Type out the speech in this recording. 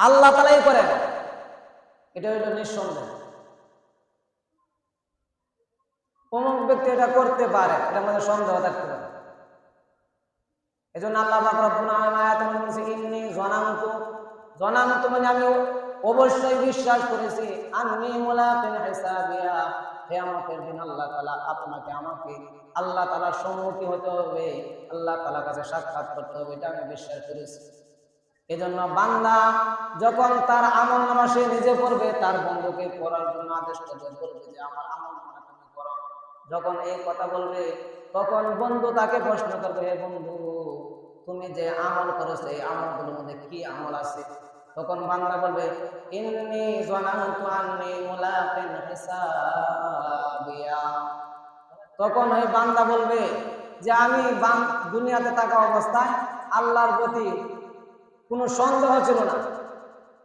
আল্লাহ তাআলাই করেন, এটা হইল নিঃসন্দেহ। অমুক ব্যক্তি এটা করতে পারে, এটার মধ্যে সন্দেহ থাকতে পারে। এজন্য আল্লাহ পাক রব্বুল আলামিন আয়াতে বলেছে ইন্নী জানান্তু মানে আমি অবশ্যই বিশ্বাস করেছি, আন্নী মুলাকিন হিসাবিয়া, কিয়ামতের দিন আল্লাহ তাআলা আপনাকে আমাকে আল্লাহ তাআলার সম্মুখী হতে হবে, আল্লাহ তাআলার কাছে সাক্ষাৎ করতে হবে, এটা আমি বিশ্বাস করেছি। এজন্য বান্দা যখন তার আমলনামা সে নিজে করবে, তার বন্ধুকে করার জন্য আদেশ করবে, বলবে যে আমার আমলনামা তুমি করো। যখন এই কথা বলবে, তখন বন্ধু তাকে প্রশ্ন করবে, হে বন্ধু, তুমি যে আমল করেছো এই আমলগুলোর মধ্যে কি আমল আছে? তখন বান্দা বলবে ইন্নী যানানতু আন্নী মুলাকিন হিসাবিয়া। তখন ওই বান্দা বলবে যে আমি দুনিয়াতে থাকা অবস্থায় আল্লাহর প্রতি কোনো সন্দেহ ছিল না,